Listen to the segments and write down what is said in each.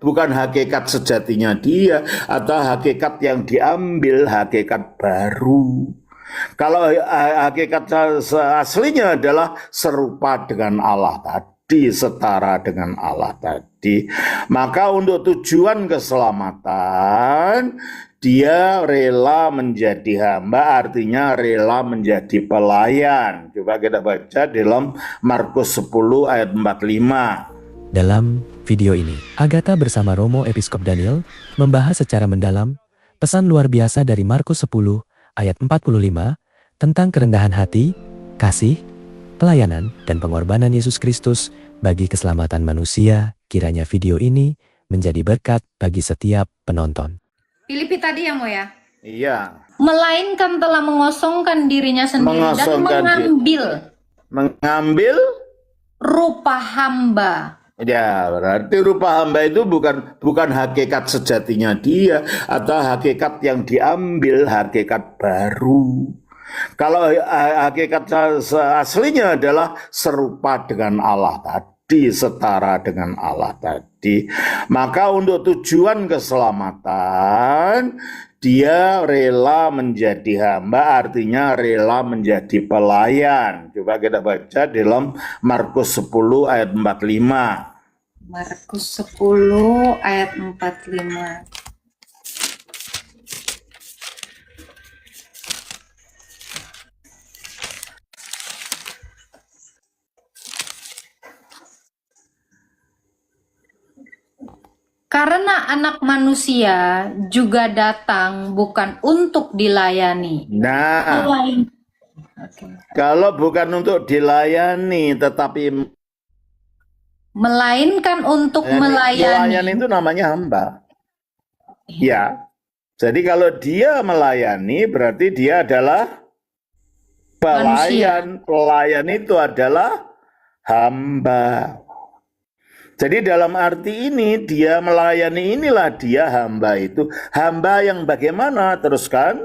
bukan hakikat sejatinya dia, atau hakikat yang diambil, hakikat baru. Kalau hakikat aslinya adalah serupa dengan Allah tadi, setara dengan Allah tadi, maka untuk tujuan keselamatan dia rela menjadi hamba, artinya rela menjadi pelayan. Coba kita baca dalam Markus 10 ayat 45. Dalam video ini, Agatha bersama Romo Episkop Daniel membahas secara mendalam pesan luar biasa dari Markus 10 ayat 45 tentang kerendahan hati, kasih, pelayanan, dan pengorbanan Yesus Kristus bagi keselamatan manusia. Kiranya video ini menjadi berkat bagi setiap penonton. Filipi tadi ya, Mo ya? Iya. Melainkan telah mengosongkan dirinya sendiri dan mengambil rupa hamba. Ya, berarti rupa hamba itu bukan hakikat sejatinya dia, atau hakikat yang diambil, hakikat baru. Kalau hakikat aslinya adalah serupa dengan Allah tadi, setara dengan Allah tadi, maka untuk tujuan keselamatan dia rela menjadi hamba, artinya rela menjadi pelayan. Coba kita baca dalam Markus 10 ayat 45. Markus 10 ayat 45. Karena anak manusia juga datang bukan untuk dilayani. Nah, kalau bukan untuk dilayani, tetapi melainkan untuk melayani. Melayani itu namanya hamba. Ya, jadi kalau dia melayani, berarti dia adalah pelayan. Pelayan itu adalah hamba. Jadi dalam arti ini dia melayani, inilah dia hamba itu. Hamba yang bagaimana? Teruskan.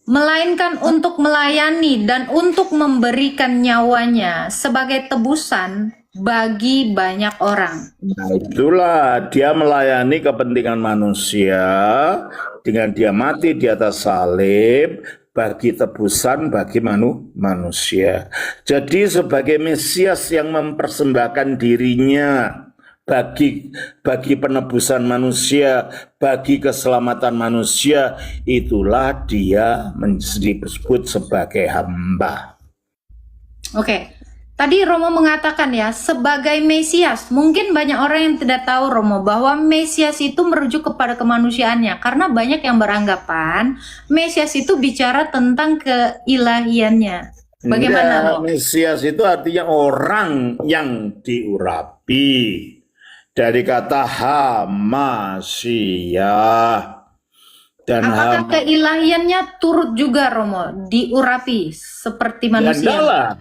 Melainkan untuk melayani dan untuk memberikan nyawanya sebagai tebusan bagi banyak orang. Nah, itulah dia melayani kepentingan manusia dengan dia mati di atas salib bagi tebusan bagi manusia. Jadi sebagai Mesias yang mempersembahkan dirinya bagi penebusan manusia, bagi keselamatan manusia, itulah dia disebut sebagai hamba. Oke. Tadi Romo mengatakan ya, sebagai Mesias. Mungkin banyak orang yang tidak tahu, Romo, bahwa Mesias itu merujuk kepada kemanusiaannya. Karena banyak yang beranggapan Mesias itu bicara tentang keilahiannya. Bagaimana, Romo? Mesias itu artinya orang yang diurapi. Dari kata Hamasiah. Dan apakah keilahiannya turut juga, Romo, diurapi seperti manusia?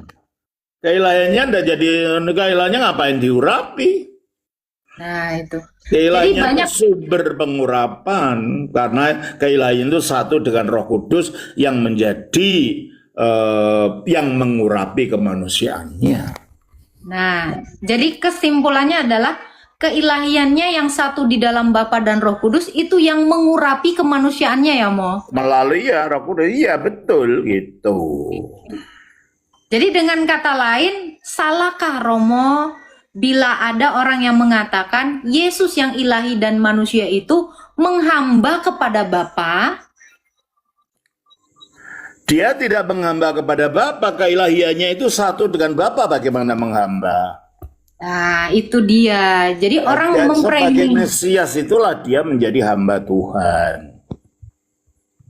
Keilahiannya udah jadi, keilahiannya ngapain diurapi? Nah itu. Keilahiannya banyak sumber pengurapan, karena keilahian itu satu dengan Roh Kudus yang menjadi yang mengurapi kemanusiaannya. Nah, jadi kesimpulannya adalah keilahiannya yang satu di dalam Bapa dan Roh Kudus itu yang mengurapi kemanusiaannya ya, Mo? Melalui ya Roh Kudus, iya betul gitu. Jadi dengan kata lain, salahkah Romo bila ada orang yang mengatakan Yesus yang ilahi dan manusia itu menghamba kepada Bapa? Dia tidak menghamba kepada Bapa, keilahiannya itu satu dengan Bapa, bagaimana menghamba? Nah, itu dia. Jadi orang sebagai Mesias itulah dia menjadi hamba Tuhan.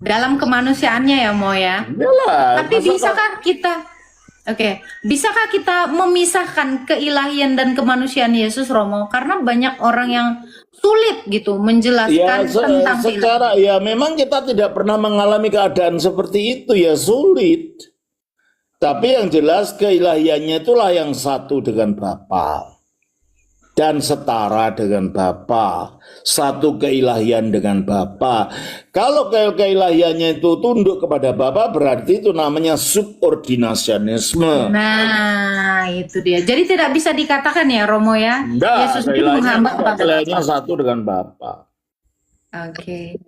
Dalam kemanusiaannya ya, Mo ya? Yalah, tapi bisakah kita bisakah kita memisahkan keilahian dan kemanusiaan Yesus, Romo? Karena banyak orang yang sulit gitu menjelaskan tentang secara ya memang kita tidak pernah mengalami keadaan seperti itu, ya sulit. Tapi yang jelas keilahiannya itulah yang satu dengan Bapa. dan setara dengan Bapa, satu keilahian dengan Bapa. Kalau keilahiannya itu tunduk kepada Bapa, berarti itu namanya subordinasionisme. Nah, itu dia. Jadi tidak bisa dikatakan ya, Romo ya, Enggak, Yesus itu menghamba kepada keilahiannya Bapa. satu dengan Bapa. Oke.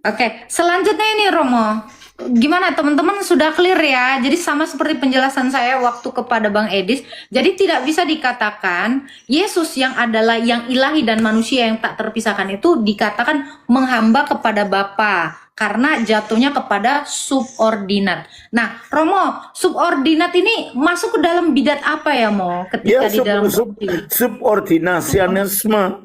Oke, selanjutnya ini Romo. Gimana teman-teman, sudah clear ya? Jadi sama seperti penjelasan saya waktu kepada Bang Edis. Jadi tidak bisa dikatakan Yesus yang adalah yang ilahi dan manusia yang tak terpisahkan itu dikatakan menghamba kepada Bapa karena jatuhnya kepada subordinat. Nah, Romo, subordinat ini masuk ke dalam bidat apa ya, Mo? Ya, Ketika di dalam subordinasionisme.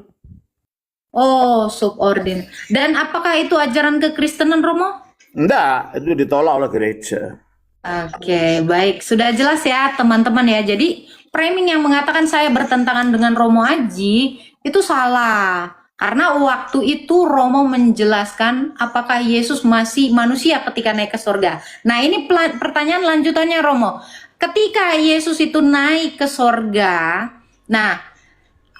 Oh, subordinat. Dan apakah itu ajaran kekristenan, Romo? Enggak, itu ditolak oleh gereja. Oke, baik. Sudah jelas ya, teman-teman ya. Jadi, framing yang mengatakan saya bertentangan dengan Romo Aji itu salah. Karena waktu itu Romo menjelaskan apakah Yesus masih manusia ketika naik ke surga. Nah, ini pertanyaan lanjutannya Romo. Ketika Yesus itu naik ke surga, nah,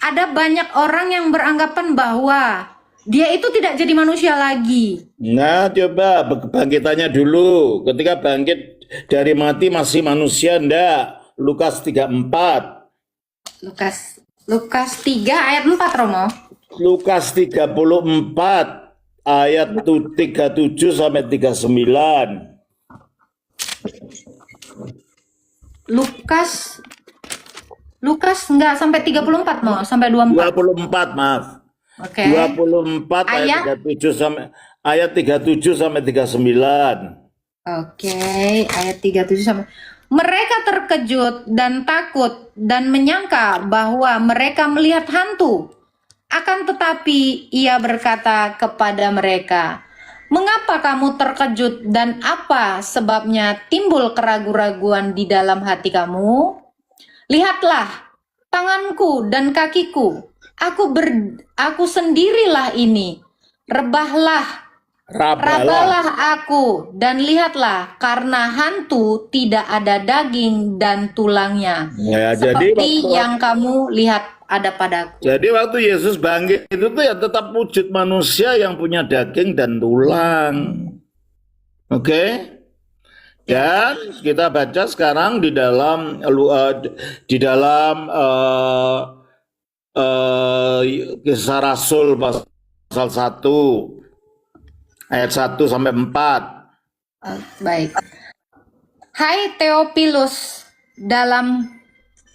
ada banyak orang yang beranggapan bahwa dia itu tidak jadi manusia lagi. Nah, coba kebangkitannya dulu. Ketika bangkit dari mati masih manusia, enggak? Lukas 34. Lukas 3 ayat 4, Romo. Lukas 34 ayat 37 sampai 39. Lukas enggak sampai 34, Mo, sampai 24. 24, maaf. Oke. 24 ayat 37 sampai 39. Oke, ayat 37 sampai. Mereka terkejut dan takut dan menyangka bahwa mereka melihat hantu. Akan tetapi ia berkata kepada mereka, "Mengapa kamu terkejut dan apa sebabnya timbul keraguan-raguan di dalam hati kamu? Lihatlah tanganku dan kakiku. Aku sendirilah ini. Rabalah aku dan lihatlah, karena hantu tidak ada daging dan tulangnya, Ya, seperti yang kamu lihat ada padaku." Jadi waktu Yesus bangkit itu tuh ya tetap wujud manusia yang punya daging dan tulang. Oke? Dan kita baca sekarang di dalam Kisah Rasul pasal 1 ayat 1 sampai 4. Baik. Hai Theophilus, dalam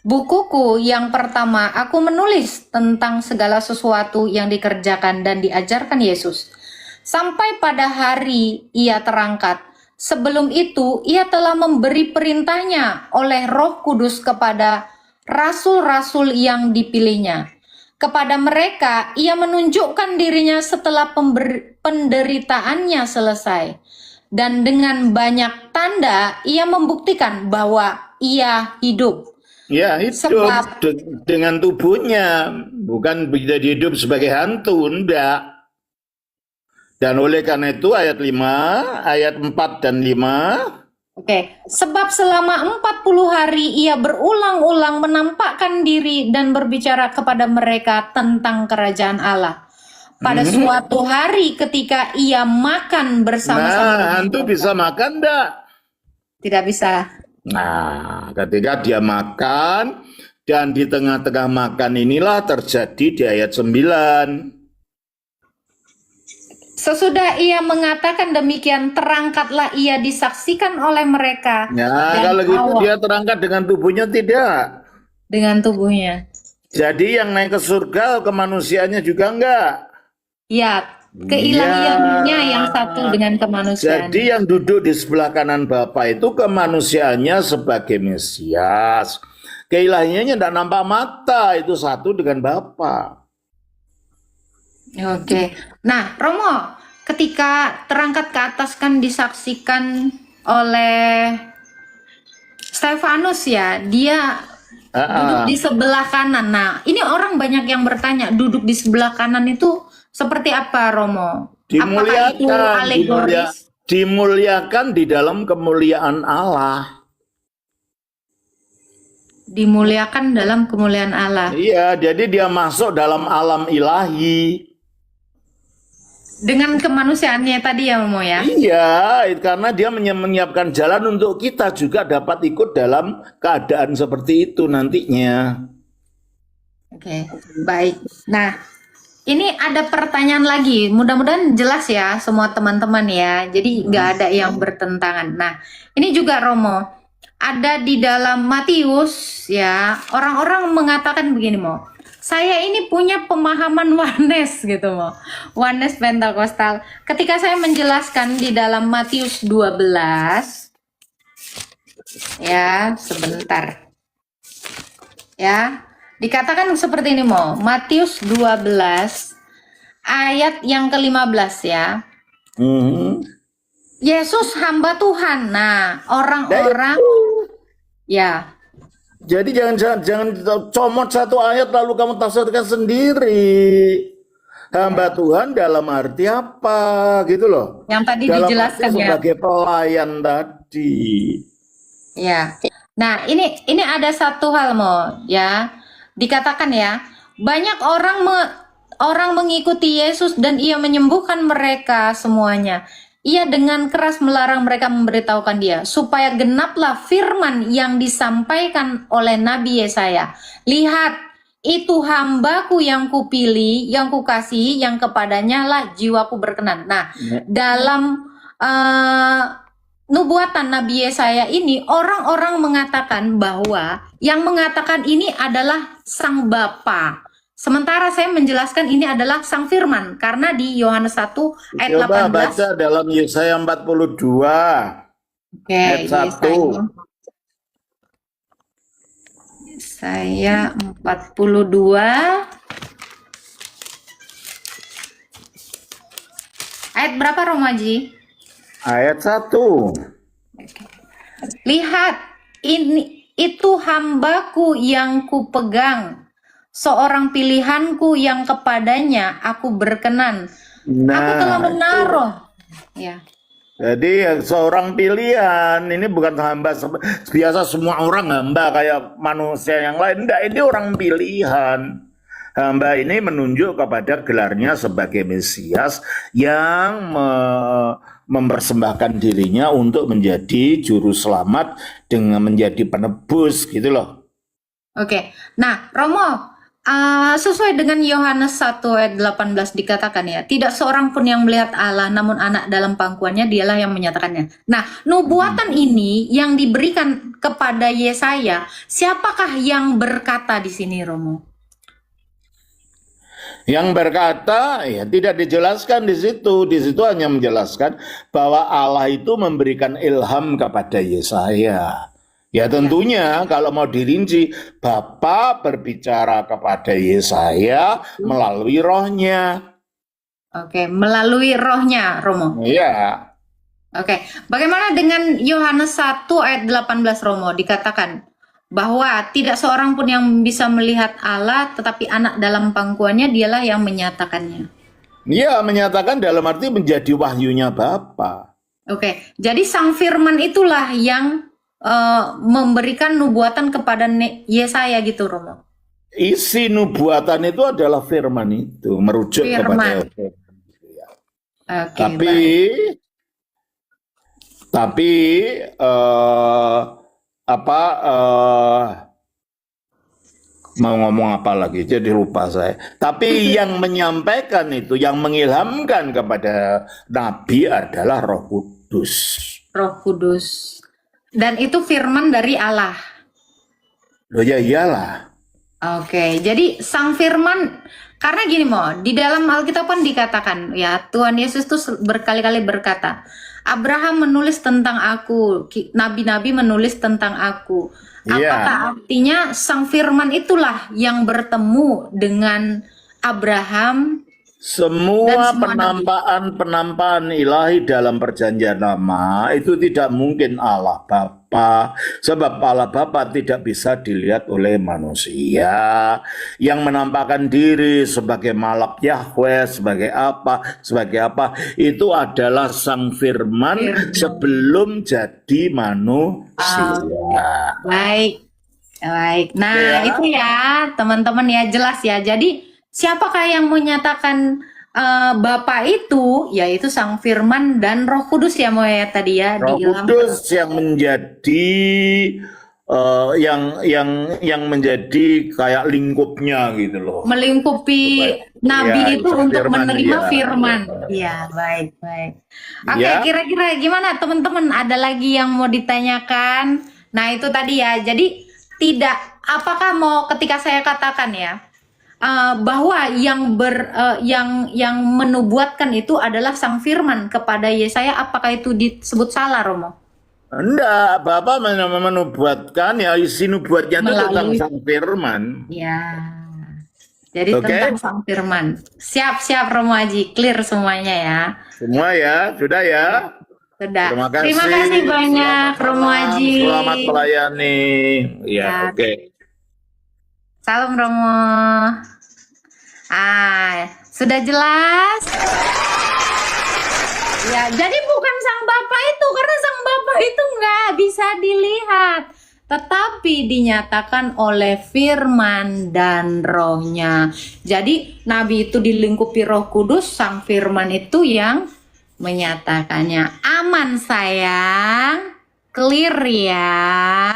bukuku yang pertama aku menulis tentang segala sesuatu yang dikerjakan dan diajarkan Yesus sampai pada hari ia terangkat. Sebelum itu ia telah memberi perintahnya oleh Roh Kudus kepada rasul-rasul yang dipilihnya. Kepada mereka ia menunjukkan dirinya setelah penderitaannya selesai. Dan dengan banyak tanda ia membuktikan bahwa ia hidup. Ya, hidup dengan tubuhnya, bukan bisa hidup sebagai hantu, enggak. Dan oleh karena itu ayat 5, ayat 4 dan 5. Oke, sebab selama 40 hari ia berulang-ulang menampakkan diri dan berbicara kepada mereka tentang kerajaan Allah. Pada suatu hari ketika ia makan bersama-sama. Nah, hantu bisa makan enggak? Tidak bisa. Nah, ketika dia makan, dan di tengah-tengah makan inilah terjadi di ayat 9. Sesudah ia mengatakan demikian, terangkatlah ia disaksikan oleh mereka. Nah, kalau gitu dia terangkat dengan tubuhnya tidak? Dengan tubuhnya. Jadi yang naik ke surga kemanusiaannya juga enggak? Ya, keilahiannya yang satu dengan kemanusiaan. Jadi yang duduk di sebelah kanan Bapa itu kemanusiaannya sebagai Mesias. Keilahiannya tidak nampak mata, itu satu dengan Bapa. Oke. Nah, Romo, ketika terangkat ke atas kan disaksikan oleh Stefanus ya, dia duduk di sebelah kanan. Nah, ini orang banyak yang bertanya, duduk di sebelah kanan itu seperti apa, Romo? Apakah itu alegoris? Dimuliakan di dalam kemuliaan Allah. Dimuliakan dalam kemuliaan Allah. Iya, jadi dia masuk dalam alam ilahi. Dengan kemanusiaannya tadi ya Romo ya. Iya, karena dia menyiapkan jalan untuk kita juga dapat ikut dalam keadaan seperti itu nantinya. Oke, baik. Nah, ini ada pertanyaan lagi. Mudah-mudahan jelas ya semua teman-teman ya. Jadi nggak ada yang bertentangan. Nah, ini juga Romo. Ada di dalam Matius ya. Orang-orang mengatakan begini Mo. Saya ini punya pemahaman oneness gitu Mo. Oneness Pentakostal. Ketika saya menjelaskan di dalam Matius 12 ya, sebentar. Ya. Dikatakan seperti ini Mo. Matius 12 ayat yang ke-15 ya. Yesus hamba Tuhan. Nah, orang-orang ya. Jadi jangan comot satu ayat lalu kamu tafsirkan sendiri. Hamba Tuhan dalam arti apa gitu loh. Yang tadi Dalam dijelaskan arti ya. sebagai pelayan tadi. Ya. Nah, ini ada satu hal Mo ya. Dikatakan ya, banyak orang mengikuti Yesus dan ia menyembuhkan mereka semuanya. Ia dengan keras melarang mereka memberitahukan dia, supaya genaplah firman yang disampaikan oleh Nabi Yesaya. Lihat, itu hambaku yang kupilih, yang kukasihi, yang kepadanya lah jiwaku berkenan. Nah, dalam nubuatan Nabi Yesaya ini, orang-orang mengatakan bahwa yang mengatakan ini adalah Sang Bapa. Sementara saya menjelaskan ini adalah Sang Firman, karena di Yohanes 1 ayat Coba 18. baca dalam Yesaya 42 Oke, ayat 1. Yesaya 42 ayat berapa Romaji? Ayat 1. Lihat, itu hambaku yang kupegang, seorang pilihanku yang kepadanya aku berkenan. Aku telah menaruh. Ya. Jadi seorang pilihan, ini bukan hamba biasa semua orang hamba kayak manusia yang lain. Enggak, ini orang pilihan. Hamba ini menunjuk kepada gelarnya sebagai Mesias yang mempersembahkan dirinya untuk menjadi juru selamat dengan menjadi penebus gitu loh. Oke. Nah, Romo, sesuai dengan Yohanes 1 ayat 18 dikatakan ya, tidak seorang pun yang melihat Allah, namun anak dalam pangkuannya dialah yang menyatakannya. Nah, nubuatan ini yang diberikan kepada Yesaya, siapakah yang berkata di sini, Romo? Yang berkata, ya tidak dijelaskan di situ. Di situ hanya menjelaskan bahwa Allah itu memberikan ilham kepada Yesaya. Ya tentunya kalau mau dirinci, Bapa berbicara kepada Yesaya melalui rohnya. Oke, melalui rohnya, Romo. Iya. Oke, bagaimana dengan Yohanes 1 ayat 18, Romo? Dikatakan bahwa tidak seorang pun yang bisa melihat Allah, tetapi anak dalam pangkuannya dialah yang menyatakannya. Iya, menyatakan dalam arti menjadi wahyunya Bapa. Oke, jadi Sang Firman itulah yang memberikan nubuatan kepada Yesaya gitu, Romo. Isi nubuatan itu adalah firman itu, merujuk kepada firman. Oke, tapi mau ngomong apa lagi, jadi lupa saya. Tapi yang menyampaikan itu, yang mengilhamkan kepada Nabi adalah Roh Kudus. Roh Kudus. Dan itu firman dari Allah. Loh ya iyalah. Oke, jadi Sang Firman, karena gini Mo, di dalam Alkitab kan dikatakan ya, Tuhan Yesus tuh berkali-kali berkata, Abraham menulis tentang aku, nabi-nabi menulis tentang aku. Apakah artinya Sang Firman itulah yang bertemu dengan Abraham? Semua penampakan ilahi dalam perjanjian lama itu tidak mungkin Allah Bapa, sebab Allah Bapa tidak bisa dilihat oleh manusia. Yang menampakkan diri sebagai malak Yahweh, sebagai apa, itu adalah Sang Firman sebelum jadi manusia. Baik. Baik. Nah, Ya. itu ya, teman-teman ya, jelas ya. Jadi, siapakah yang menyatakan Bapa itu? Yaitu Sang Firman dan Roh Kudus ya, Mo ya tadi ya, Roh diilhamkan. Kudus yang menjadi yang menjadi kayak lingkupnya gitu loh. Melingkupi Nabi Ya, itu Sang untuk Firman, menerima ya. firman. Ya, baik, baik. Oke, Ya. kira-kira gimana teman-teman? Ada lagi yang mau ditanyakan? Nah, itu tadi ya. Jadi, apakah mau ketika saya katakan ya, bahwa yang menubuatkan itu adalah Sang Firman kepada Yesaya, apakah itu disebut salah, Romo? Enggak, Bapak menubuatkan ya isi nubuatnya itu tentang Melalui Sang Firman. ya. Jadi Oke. tentang Sang Firman. Siap-siap Romo Haji, clear semuanya ya. Semua ya, sudah ya. Sudah. Terima kasih. Terima kasih banyak Selamat Romo malam, Haji. Selamat melayani. Ya, Ya. oke. Salam Romo. Sudah jelas? Ya, jadi bukan Sang Bapa itu, karena Sang Bapa itu nggak bisa dilihat, tetapi dinyatakan oleh Firman dan Roh-Nya. Jadi Nabi itu dilingkupi Roh Kudus, Sang Firman itu yang menyatakannya. Aman sayang, clear ya.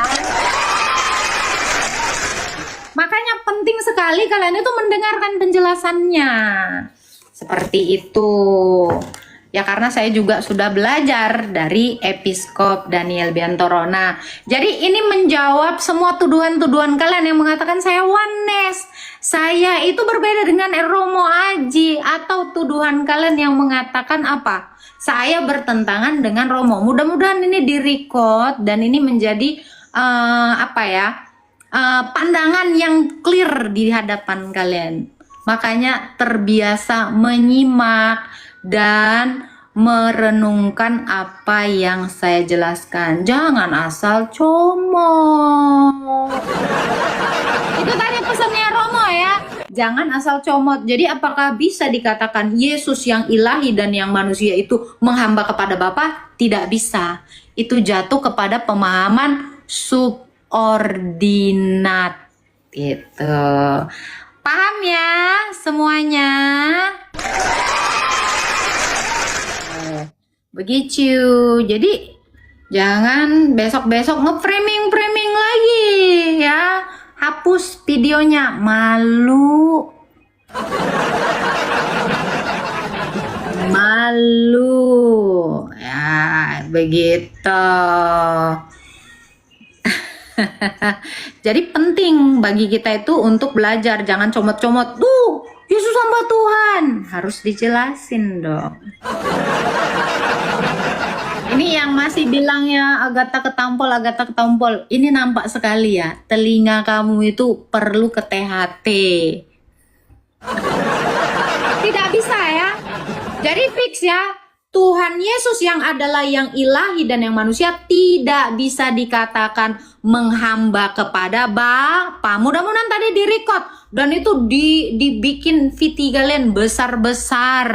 Makanya penting sekali kalian itu mendengarkan penjelasannya. Seperti itu. Ya karena saya juga sudah belajar dari Episkop Daniel Biantoro. Nah, jadi ini menjawab semua tuduhan-tuduhan kalian yang mengatakan saya oneness. Saya itu berbeda dengan Romo Aji, atau tuduhan kalian yang mengatakan apa? Saya bertentangan dengan Romo. Mudah-mudahan ini di-record dan ini menjadi pandangan yang clear di hadapan kalian. Makanya terbiasa menyimak dan merenungkan apa yang saya jelaskan. Jangan asal comot. Itu tadi pesannya Romo ya. Jangan asal comot. Jadi apakah bisa dikatakan Yesus yang ilahi dan yang manusia itu menghamba kepada Bapa? Tidak bisa. Itu jatuh kepada pemahaman subordinat. Itu. Paham ya semuanya? Begitu. Jadi jangan besok-besok nge-framing lagi ya. Hapus videonya, malu. Malu. Ya, begitu. Jadi penting bagi kita itu untuk belajar, jangan comot-comot. Tuh, Yesus hamba Tuhan. Harus dijelasin dong. Ini yang masih bilangnya Agatha ketampol. Ini nampak sekali ya, telinga kamu itu perlu ke THT. Tidak bisa ya. Jadi fix ya, Tuhan Yesus yang adalah yang ilahi dan yang manusia tidak bisa dikatakan menghamba kepada Bapa. Mudah-mudahan tadi di-record dan itu dibikin VT kalian besar-besar.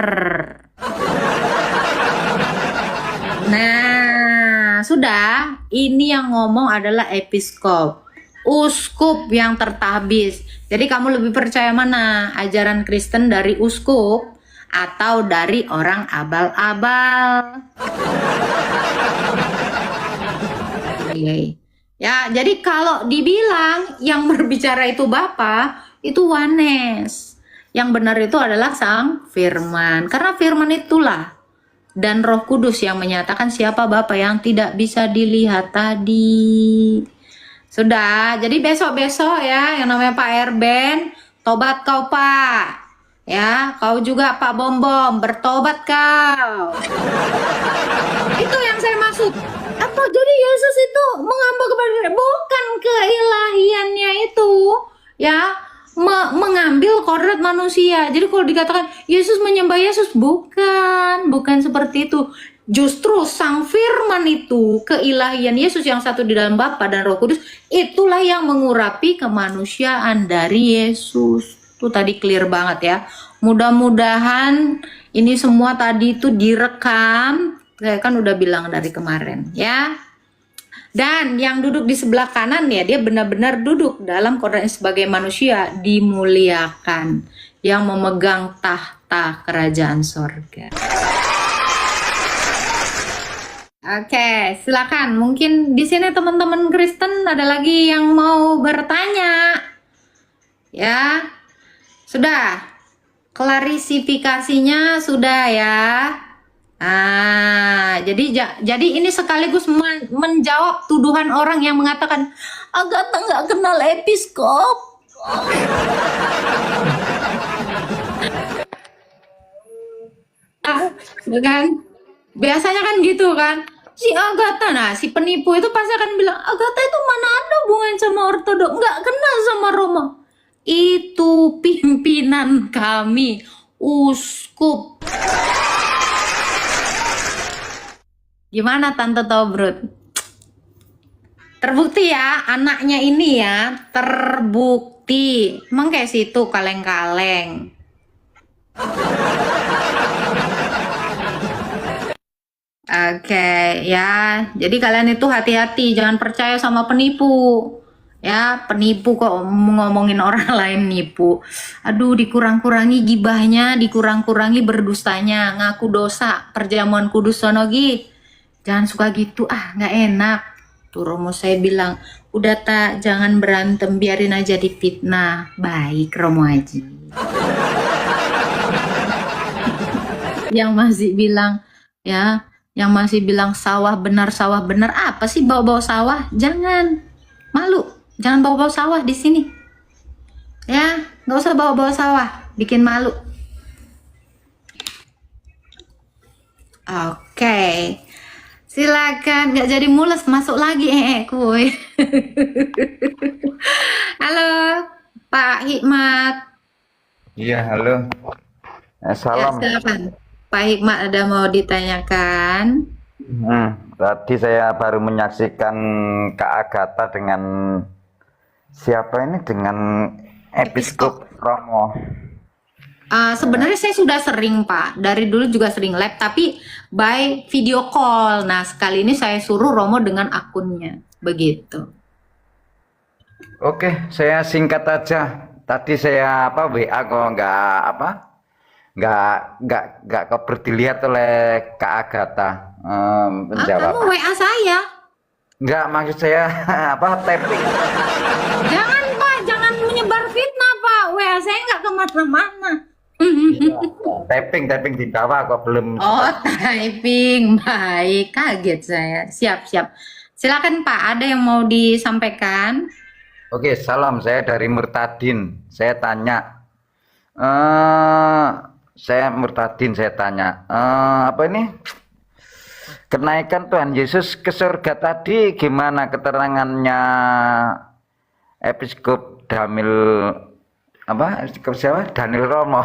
Nah, sudah. Ini yang ngomong adalah episkop, uskup yang tertabis. Jadi kamu lebih percaya mana? Ajaran Kristen dari uskup atau dari orang abal-abal? Ya, jadi kalau dibilang yang berbicara itu Bapa, itu oneness. Yang benar itu adalah Sang Firman. Karena Firman itulah dan Roh Kudus yang menyatakan siapa Bapa yang tidak bisa dilihat tadi. Sudah, jadi besok-besok ya yang namanya Pak Erben, tobat kau Pak. Ya, kau juga Pak Bom-Bom, bertobat kau. Itu yang saya maksud. Apa jadi Yesus itu menghamba kepada bukan keilahiannya itu ya, mengambil kodrat manusia. Jadi kalau dikatakan Yesus menyembah Yesus, bukan seperti itu. Justru Sang Firman itu, keilahian Yesus yang satu di dalam Bapa dan Roh Kudus, itulah yang mengurapi kemanusiaan dari Yesus. Itu tadi clear banget ya. Mudah-mudahan ini semua tadi itu direkam. Saya kan udah bilang dari kemarin ya. Dan yang duduk di sebelah kanan ya, dia benar-benar duduk dalam kodratnya sebagai manusia, dimuliakan, yang memegang tahta kerajaan sorga. Oke, silakan. Mungkin di sini teman-teman Kristen ada lagi yang mau bertanya. Ya, sudah. Klarifikasinya sudah ya. Jadi ini sekaligus menjawab tuduhan orang yang mengatakan Agatha nggak kenal episkop. Kan? Biasanya kan gitu kan. Si Agatha, nah si penipu itu pasti akan bilang, Agatha itu mana ada hubungan sama ortodok, nggak kenal sama Roma. Itu pimpinan kami, uskup. Gimana Tante Tobrut? Terbukti ya, anaknya ini ya, terbukti. Emang kayak situ kaleng-kaleng. Oke, ya. Jadi kalian itu hati-hati, jangan percaya sama penipu. Ya, penipu kok ngomongin orang lain nipu. Aduh, dikurang-kurangi gibahnya, dikurang-kurangi berdustanya, ngaku dosa, perjamuan kudus sonogi. Jangan suka gitu, nggak enak. Tuh Romo saya bilang, udah tak, jangan berantem, biarin aja difitnah. Baik Romo Haji. Yang masih bilang, ya, yang masih bilang sawah benar, apa sih bawa-bawa sawah? Jangan, malu, jangan bawa-bawa sawah di sini. Ya, nggak usah bawa-bawa sawah, bikin malu. Oke, silakan, nggak jadi mules, masuk lagi kue. Halo, Pak Hikmat. Iya, halo. Salam. Ya, silakan. Pak Hikmat ada mau ditanyakan? Tadi saya baru menyaksikan Kak Agatha dengan siapa ini, dengan Episkop Romo. Sebenarnya saya sudah sering Pak, dari dulu juga sering live, tapi by video call. Nah sekali ini saya suruh Romo dengan akunnya, begitu. Oke, saya singkat aja. Tadi saya WA kok nggak keber dilihat oleh Kak Agatha menjawab. Kamu WA saya? Nggak, maksud saya tapping. Jangan Pak, jangan menyebar fitnah Pak. WA saya nggak kemana-mana. Tapping di bawah kok belum. Oh typing, baik, kaget saya. Siap. Silakan Pak, ada yang mau disampaikan? Oke, salam, saya dari Murtadin. Saya tanya, apa ini? Kenaikan Tuhan Yesus ke surga tadi gimana keterangannya Episkop Daniel Romo?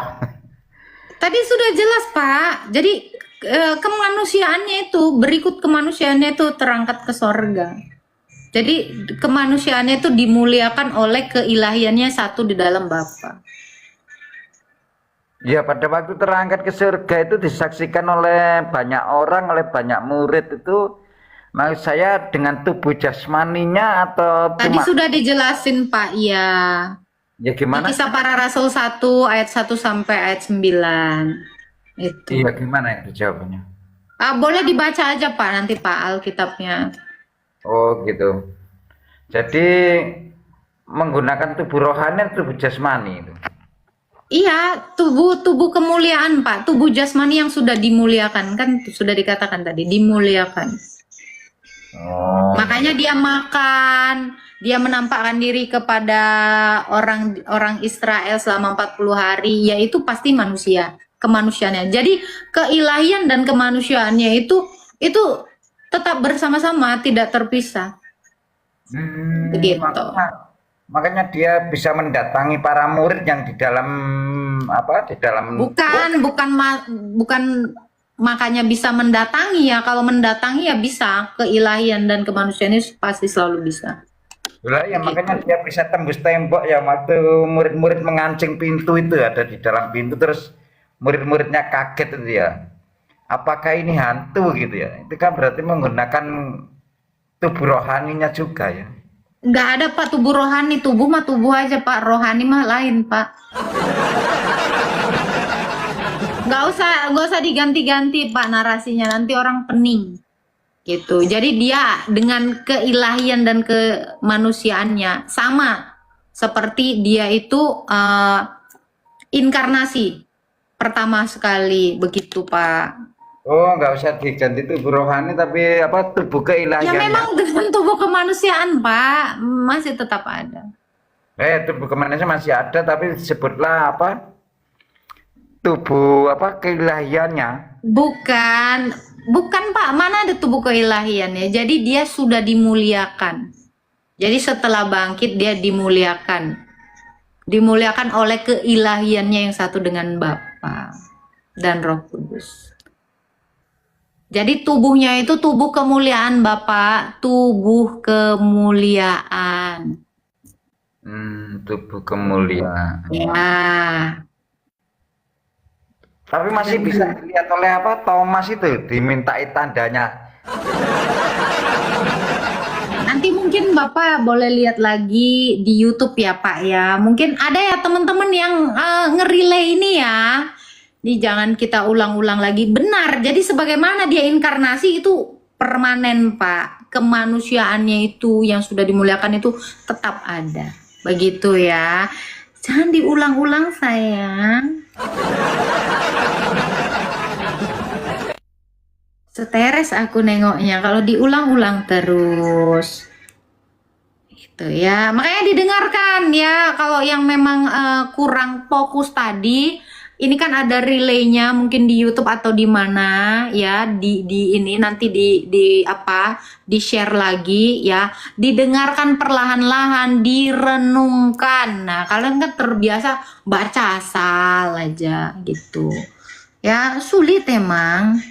Tadi sudah jelas Pak. Jadi kemanusiaannya itu, berikut kemanusiaannya itu terangkat ke sorga. Jadi kemanusiaannya itu dimuliakan oleh keilahiannya satu di dalam Bapa. Ya, pada waktu terangkat ke surga itu disaksikan oleh banyak orang, oleh banyak murid itu. Maksud saya dengan tubuh jasmaninya atau Tadi sudah dijelasin Pak, ya. Ya gimana? Kisah Para Rasul 1 ayat 1 sampai ayat 9. Itu. Iya, gimana itu jawabannya? Boleh dibaca aja Pak, nanti Pak Alkitabnya. Oh gitu. Jadi menggunakan tubuh rohani, tubuh jasmani itu. Iya, tubuh kemuliaan Pak, tubuh jasmani yang sudah dimuliakan, kan sudah dikatakan tadi, dimuliakan. Oh. Makanya dia makan, dia menampakkan diri kepada orang Israel selama 40 hari, yaitu pasti manusia, kemanusiaannya. Jadi keilahian dan kemanusiaannya itu tetap bersama-sama, tidak terpisah. Begitu. Makanya dia bisa mendatangi para murid yang di dalam bukan makanya bisa mendatangi ya. Kalau mendatangi ya bisa, keilahian dan kemanusiaan itu pasti selalu bisa. Ya, makanya dia bisa tembus tembok ya, waktu murid-murid mengancing pintu itu, ada di dalam pintu, terus murid-muridnya kaget itu ya. Apakah ini hantu gitu ya? Itu kan berarti menggunakan tubuh rohaninya juga ya. Nggak ada Pak tubuh rohani, tubuh mah tubuh aja Pak, rohani mah lain Pak. Nggak usah diganti-ganti Pak narasinya, nanti orang pening. Gitu. Jadi dia dengan keilahian dan kemanusiaannya sama seperti dia itu inkarnasi pertama sekali, begitu Pak. Oh, nggak usah diganti tubuh rohani, tapi apa tubuh Ya keilahiannya. memang dengan tubuh kemanusiaan Pak masih tetap ada. Tubuh kemanusiaan masih ada, tapi sebutlah apa? Tubuh apa keilahiannya. Bukan Pak, mana ada tubuh keilahiannya. Jadi dia sudah dimuliakan. Jadi setelah bangkit dia dimuliakan. Dimuliakan oleh keilahiannya yang satu dengan Bapa dan Roh Kudus. Jadi tubuhnya itu tubuh kemuliaan Bapak, tubuh kemuliaan. Tubuh kemuliaan. Ya. Tapi masih bisa dilihat oleh apa? Thomas itu dimintai tandanya. Nanti mungkin Bapak boleh lihat lagi di YouTube ya Pak ya. Mungkin ada ya teman-teman yang nge-relay ini ya. Jadi jangan kita ulang-ulang lagi. Benar, jadi sebagaimana dia inkarnasi itu permanen Pak. Kemanusiaannya itu yang sudah dimuliakan itu tetap ada. Begitu ya. Jangan diulang-ulang sayang. Seteres aku nengoknya kalau diulang-ulang terus. Gitu ya. Makanya didengarkan ya kalau yang memang kurang fokus tadi. Ini kan ada relaynya mungkin di YouTube atau di mana ya di ini nanti di share lagi ya, didengarkan perlahan-lahan, direnungkan. Nah kalian kan terbiasa baca asal aja gitu ya, sulit emang.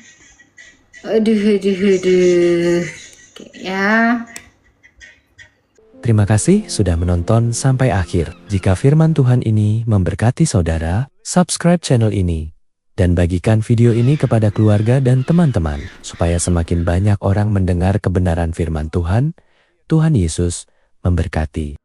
Aduh. Oke, ya. Terima kasih sudah menonton sampai akhir. Jika firman Tuhan ini memberkati saudara, subscribe channel ini, dan bagikan video ini kepada keluarga dan teman-teman, supaya semakin banyak orang mendengar kebenaran firman Tuhan. Tuhan Yesus memberkati.